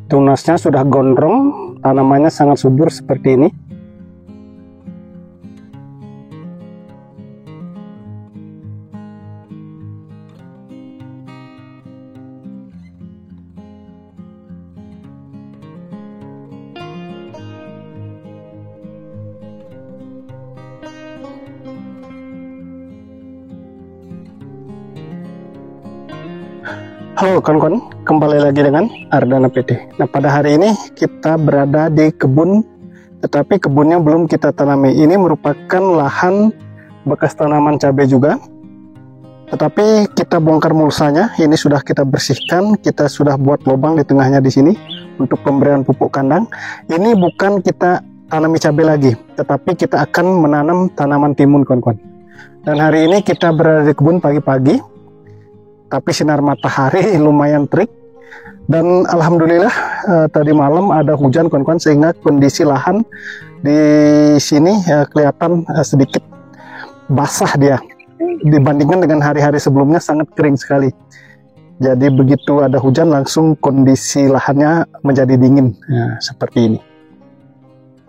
Tunasnya sudah gondrong, tanamannya sangat subur seperti ini. Halo kawan-kawan, kembali lagi dengan Ardana PT. Nah, pada hari ini kita berada di kebun, tetapi kebunnya belum kita tanami. Ini merupakan lahan bekas tanaman cabai juga, tetapi kita bongkar mulsanya. Ini sudah kita bersihkan, kita sudah buat lubang di tengahnya di sini untuk pemberian pupuk kandang. Ini bukan kita tanami cabai lagi, tetapi kita akan menanam tanaman timun kawan-kawan. Dan hari ini kita berada di kebun pagi-pagi, tapi sinar matahari lumayan terik, dan alhamdulillah tadi malam ada hujan kawan-kawan, sehingga kondisi lahan di sini kelihatan sedikit basah dia dibandingkan dengan hari-hari sebelumnya, sangat kering sekali. Jadi begitu ada hujan langsung kondisi lahannya menjadi dingin seperti ini.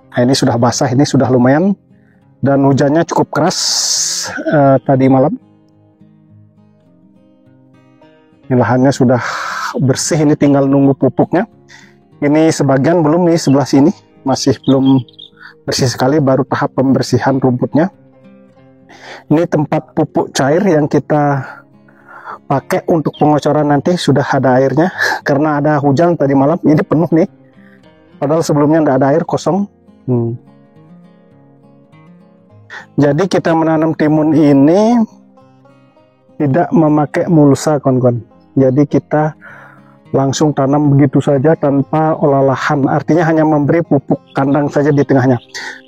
Nah, ini sudah basah, ini sudah lumayan, dan hujannya cukup keras tadi malam. Ini lahannya sudah bersih, ini tinggal nunggu pupuknya. Ini sebagian belum nih, sebelah sini masih belum bersih sekali, baru tahap pembersihan rumputnya. Ini tempat pupuk cair yang kita pakai untuk pengocoran nanti, sudah ada airnya karena ada hujan tadi malam. Ini penuh nih, padahal sebelumnya tidak ada air, kosong. Jadi kita menanam timun ini tidak memakai mulsa kawan-kawan. Jadi kita langsung tanam begitu saja tanpa olah lahan, artinya hanya memberi pupuk kandang saja di tengahnya.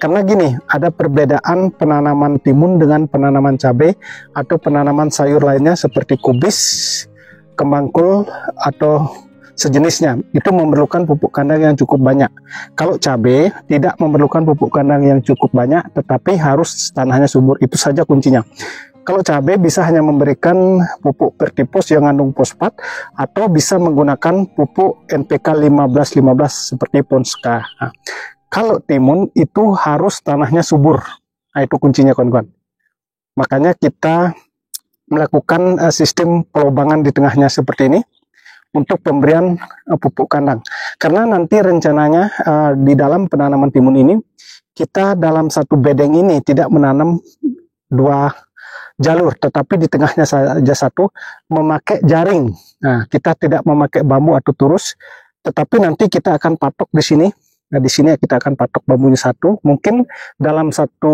Karena gini, ada perbedaan penanaman timun dengan penanaman cabai atau penanaman sayur lainnya seperti kubis, kembang kol atau sejenisnya. Itu memerlukan pupuk kandang yang cukup banyak. Kalau cabai tidak memerlukan pupuk kandang yang cukup banyak, tetapi harus tanahnya subur. Itu saja kuncinya. Kalau cabai bisa hanya memberikan pupuk pertipos yang mengandung fosfat, atau bisa menggunakan pupuk NPK 15-15 seperti Ponska. Nah, kalau timun itu harus tanahnya subur. Nah, itu kuncinya kawan-kawan. Makanya kita melakukan sistem pelobangan di tengahnya seperti ini untuk pemberian pupuk kandang. Karena nanti rencananya di dalam penanaman timun ini, kita dalam satu bedeng ini tidak menanam dua jalur, tetapi di tengahnya saja satu, memakai jaring. Nah, kita tidak memakai bambu atau turus, tetapi nanti kita akan patok di sini. Nah, di sini kita akan patok bambunya satu. Mungkin dalam satu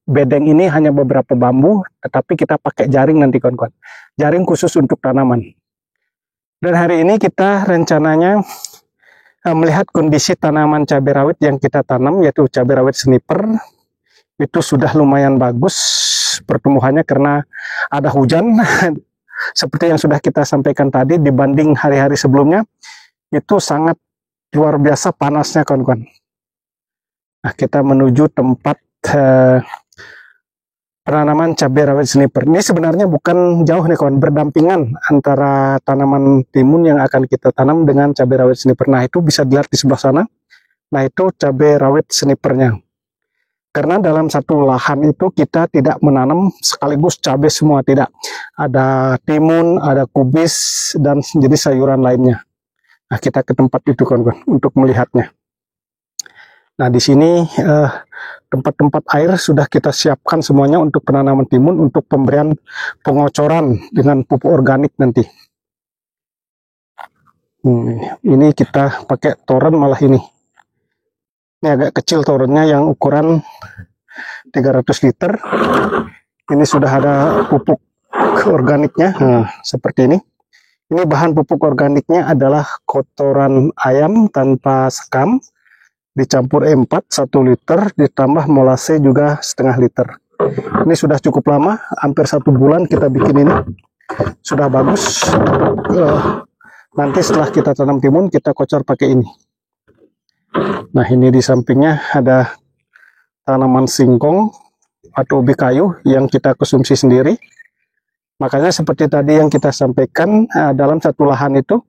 bedeng ini hanya beberapa bambu, tetapi kita pakai jaring nanti kawan-kawan. Jaring khusus untuk tanaman. Dan hari ini kita rencananya melihat kondisi tanaman cabai rawit yang kita tanam, yaitu cabai rawit sniper. Itu sudah lumayan bagus pertumbuhannya karena ada hujan. Seperti yang sudah kita sampaikan tadi, dibanding hari-hari sebelumnya itu sangat luar biasa panasnya kawan-kawan. Nah, kita menuju tempat penanaman cabai rawit sniper. Ini sebenarnya bukan jauh nih kawan, berdampingan antara tanaman timun yang akan kita tanam dengan cabai rawit sniper. Nah, itu bisa dilihat di sebelah sana. Nah, itu cabai rawit snipernya. Karena dalam satu lahan itu kita tidak menanam sekaligus cabai semua, tidak. Ada timun, ada kubis, dan jenis sayuran lainnya. Nah, kita ke tempat itu kawan-kawan untuk melihatnya. Nah, di sini tempat-tempat air sudah kita siapkan semuanya untuk penanaman timun, untuk pemberian pengocoran dengan pupuk organik nanti. Ini kita pakai toren malah ini. Ini agak kecil torennya yang ukuran 300 liter. Ini sudah ada pupuk organiknya, seperti ini. Ini bahan pupuk organiknya adalah kotoran ayam tanpa sekam, dicampur E4 1 liter, ditambah molase juga setengah liter. Ini sudah cukup lama, hampir 1 bulan kita bikin ini. Sudah bagus. Nanti setelah kita tanam timun, kita kocor pakai ini. Nah, ini di sampingnya ada tanaman singkong atau ubi kayu yang kita konsumsi sendiri. Makanya seperti tadi yang kita sampaikan, dalam satu lahan itu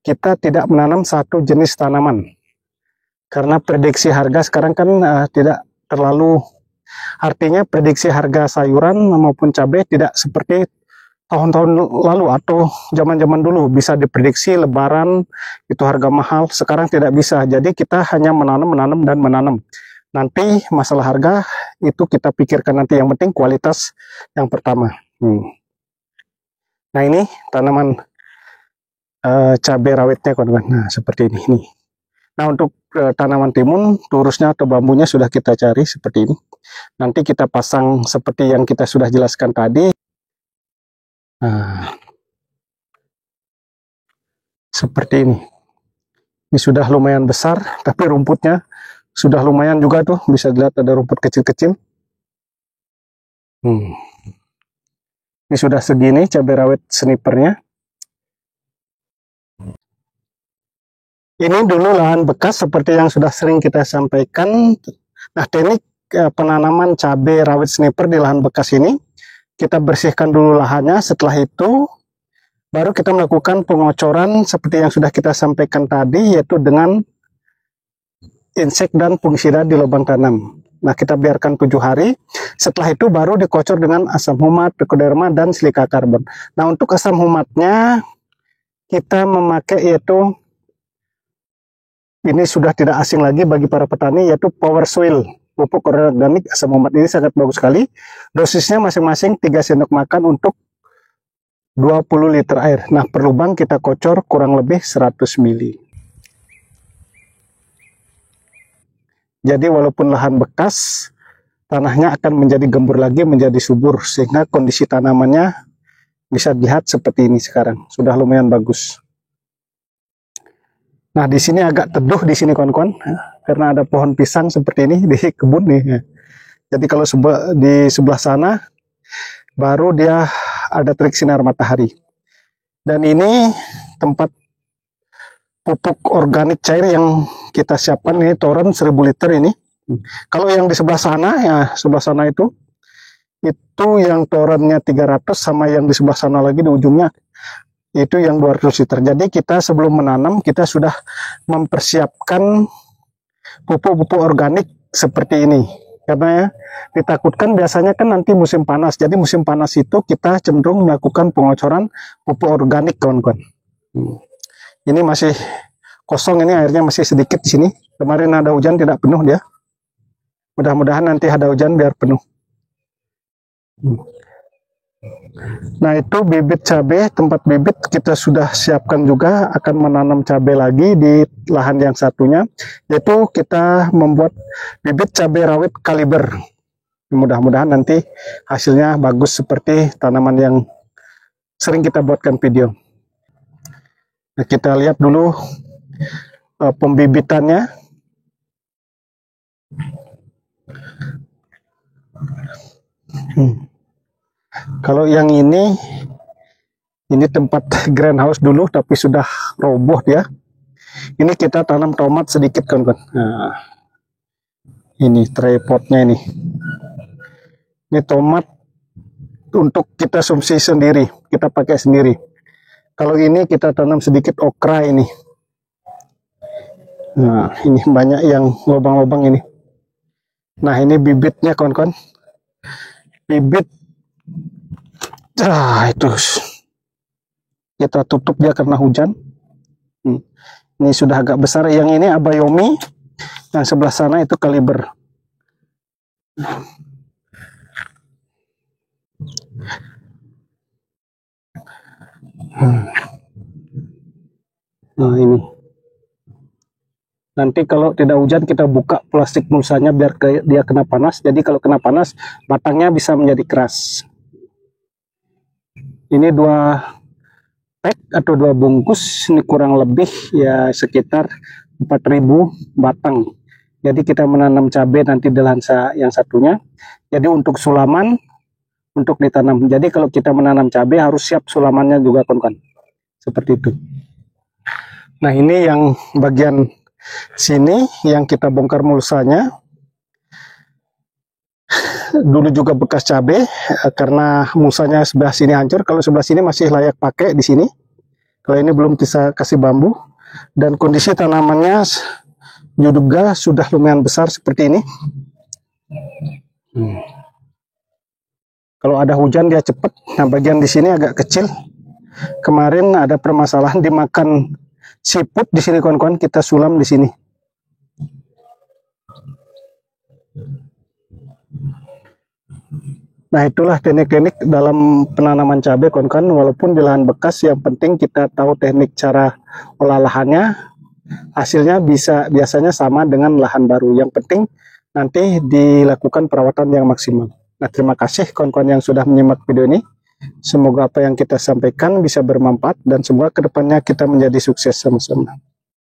kita tidak menanam satu jenis tanaman. Karena prediksi harga sekarang kan tidak terlalu, artinya prediksi harga sayuran maupun cabai tidak seperti tahun-tahun lalu atau zaman-zaman dulu bisa diprediksi lebaran itu harga mahal. Sekarang tidak bisa, jadi kita hanya menanam. Nanti masalah harga itu kita pikirkan nanti, yang penting kualitas yang pertama. Nah ini tanaman cabai rawitnya kawan-kawan. Nah seperti ini nih. Nah untuk tanaman timun, turusnya atau bambunya sudah kita cari seperti ini. Nanti kita pasang seperti yang kita sudah jelaskan tadi. Nah, seperti ini. Ini sudah lumayan besar, tapi rumputnya sudah lumayan juga tuh. Bisa dilihat ada rumput kecil-kecil. Ini sudah segini cabai rawit snipernya. Ini dulu lahan bekas seperti yang sudah sering kita sampaikan. Nah teknik penanaman cabai rawit sniper di lahan bekas ini, kita bersihkan dulu lahannya. Setelah itu baru kita melakukan pengocoran seperti yang sudah kita sampaikan tadi, yaitu dengan insek dan fungisida di lubang tanam. Nah kita biarkan 7 hari. Setelah itu baru dikocor dengan asam humat, trichoderma, dan silika karbon. Nah untuk asam humatnya kita memakai yaitu, ini sudah tidak asing lagi bagi para petani, yaitu Power Soil, pupuk organik asam humat. Ini sangat bagus sekali. Dosisnya masing-masing 3 sendok makan untuk 20 liter air. Nah per lubang kita kocor kurang lebih 100 ml. Jadi walaupun lahan bekas, tanahnya akan menjadi gembur lagi, menjadi subur, sehingga kondisi tanamannya bisa dilihat seperti ini sekarang. Sudah lumayan bagus. Nah di sini agak teduh di sini kawan-kawan, karena ada pohon pisang seperti ini di kebun nih. Jadi kalau di sebelah sana baru dia ada terik sinar matahari. Dan ini tempat pupuk organik cair yang kita siapkan, ini toren 1000 liter ini. Kalau yang di sebelah sana, ya sebelah sana itu yang torennya 300, sama yang di sebelah sana lagi di ujungnya itu yang 200 liter. Jadi kita sebelum menanam kita sudah mempersiapkan pupuk-pupuk organik seperti ini, karena ditakutkan biasanya kan nanti musim panas. Jadi musim panas itu kita cenderung melakukan pengocoran pupuk organik kawan-kawan. Ini masih kosong, ini airnya masih sedikit di sini. Kemarin ada hujan tidak penuh dia. Mudah-mudahan nanti ada hujan biar penuh. Nah itu bibit cabai, tempat bibit kita sudah siapkan juga, akan menanam cabai lagi di lahan yang satunya, yaitu kita membuat bibit cabai rawit kaliber. Mudah-mudahan nanti hasilnya bagus seperti tanaman yang sering kita buatkan video. Nah, kita lihat dulu pembibitannya. Kalau yang ini tempat greenhouse dulu, tapi sudah roboh dia. Ini kita tanam tomat sedikit kawan-kawan. Nah, ini tripodnya ini. Ini tomat untuk kita konsumsi sendiri, kita pakai sendiri. Kalau ini kita tanam sedikit okra ini. Nah, ini banyak yang lubang-lubang ini. Nah, ini bibitnya kawan-kawan. Bibit. Itu kita tutup dia karena hujan. Ini sudah agak besar. Yang ini abayomi, yang sebelah sana itu kaliber. Nah ini. Nanti kalau tidak hujan kita buka plastik mulsanya biar dia kena panas. Jadi kalau kena panas batangnya bisa menjadi keras. Ini 2 pack atau 2 bungkus, ini kurang lebih ya sekitar 4000 batang. Jadi kita menanam cabai nanti di lahan yang satunya. Jadi untuk sulaman, untuk ditanam. Jadi kalau kita menanam cabai harus siap sulamannya juga kawan-kawan. Seperti itu. Nah ini yang bagian sini yang kita bongkar mulsanya. Dulu juga bekas cabai, karena musanya sebelah sini hancur. Kalau sebelah sini masih layak pakai di sini. Kalau ini belum bisa kasih bambu, dan kondisi tanamannya juga sudah lumayan besar seperti ini. Kalau ada hujan dia cepat. Nah, bagian di sini agak kecil. Kemarin ada permasalahan dimakan siput di sini, kawan-kawan. Kita sulam di sini. Nah, itulah teknik-teknik dalam penanaman cabai, kawan-kawan. Walaupun di lahan bekas, yang penting kita tahu teknik cara olah lahannya. Hasilnya biasanya sama dengan lahan baru. Yang penting nanti dilakukan perawatan yang maksimal. Nah, terima kasih kawan-kawan yang sudah menyimak video ini. Semoga apa yang kita sampaikan bisa bermanfaat dan semoga kedepannya kita menjadi sukses sama-sama.